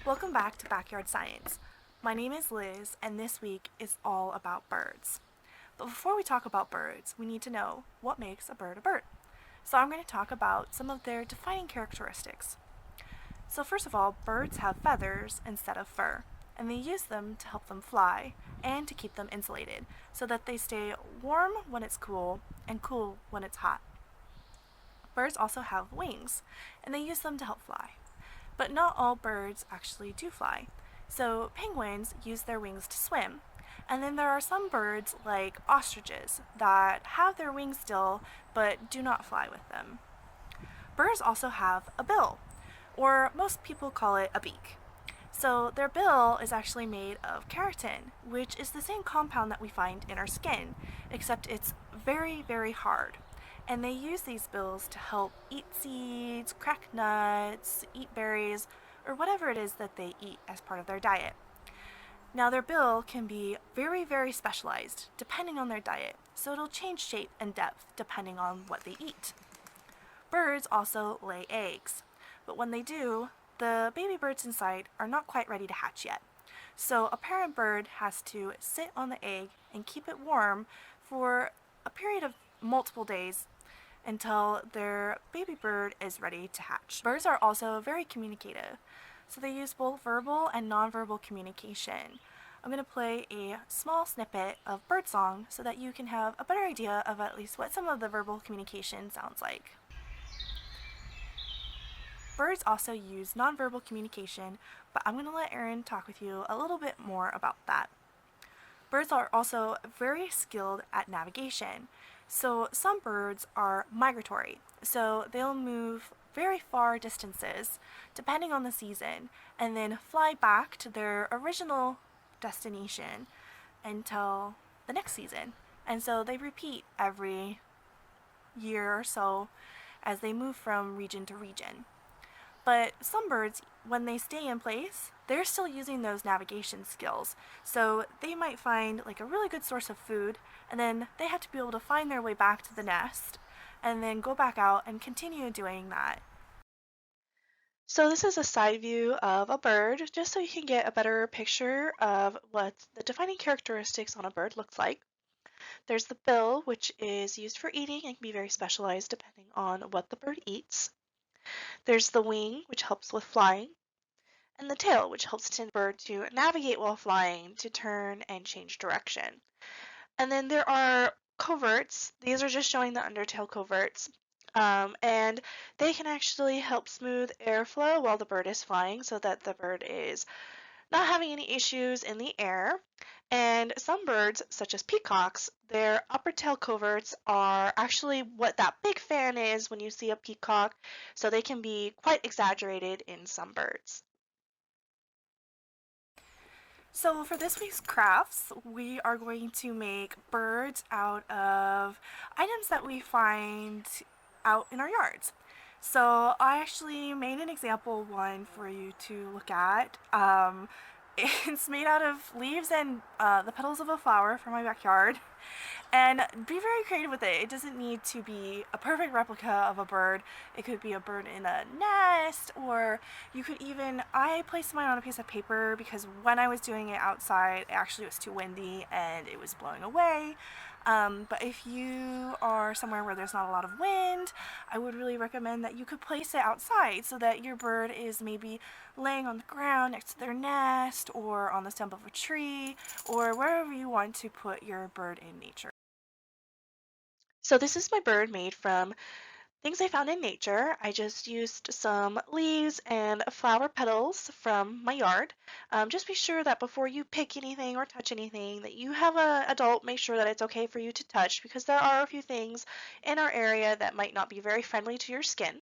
Welcome back to Backyard Science. My name is Liz, and this week is all about birds. But before we talk about birds, we need to know what makes a bird a bird. So I'm going to talk about some of their defining characteristics. So first of all, birds have feathers instead of fur, and they use them to help them fly and to keep them insulated so that they stay warm when it's cool and cool when it's hot. Birds also have wings, and they use them to help fly. But not all birds actually do fly. So penguins use their wings to swim. And then there are some birds, like ostriches, that have their wings still but do not fly with them. Birds also have a bill, or most people call it a beak. So their bill is actually made of keratin, which is the same compound that we find in our skin, except it's very, very hard. And they use these bills to help eat seeds, crack nuts, eat berries, or whatever it is that they eat as part of their diet. Now, their bill can be very, very specialized depending on their diet, so it'll change shape and depth depending on what they eat. Birds also lay eggs, but when they do, the baby birds inside are not quite ready to hatch yet. So a parent bird has to sit on the egg and keep it warm for a period of multiple days until their baby bird is ready to hatch. Birds are also very communicative, so they use both verbal and nonverbal communication. I'm going to play a small snippet of birdsong so that you can have a better idea of at least what some of the verbal communication sounds like. Birds also use nonverbal communication, but I'm going to let Erin talk with you a little bit more about that. Birds are also very skilled at navigation. So some birds are migratory, so they'll move very far distances depending on the season and then fly back to their original destination until the next season. And so they repeat every year or so as they move from region to region. But some birds, when they stay in place, they're still using those navigation skills. So they might find like a really good source of food, and then they have to be able to find their way back to the nest, and then go back out and continue doing that. So this is a side view of a bird, just so you can get a better picture of what the defining characteristics on a bird looks like. There's the bill, which is used for eating and can be very specialized depending on what the bird eats. There's the wing, which helps with flying, and the tail, which helps the bird to navigate while flying, to turn and change direction. And then there are coverts. These are just showing the undertail coverts. And they can actually help smooth airflow while the bird is flying so that the bird is not having any issues in the air. And some birds, such as peacocks, their upper tail coverts are actually what that big fan is when you see a peacock, so they can be quite exaggerated in some birds. So for this week's crafts, we are going to make birds out of items that we find out in our yards. So I actually made an example one for you to look at. It's made out of leaves and the petals of a flower from my backyard. And be very creative with it. It doesn't need to be a perfect replica of a bird. It could be a bird in a nest, or you could even, I placed mine on a piece of paper because when I was doing it outside, it actually was too windy and it was blowing away. But if you are somewhere where there's not a lot of wind, I would really recommend that you could place it outside so that your bird is maybe laying on the ground next to their nest or on the stump of a tree or wherever you want to put your bird in nature. So this is my bird made from things I found in nature. I just used some leaves and flower petals from my yard. Just be sure that before you pick anything or touch anything that you have an adult make sure that it's okay for you to touch because there are a few things in our area that might not be very friendly to your skin.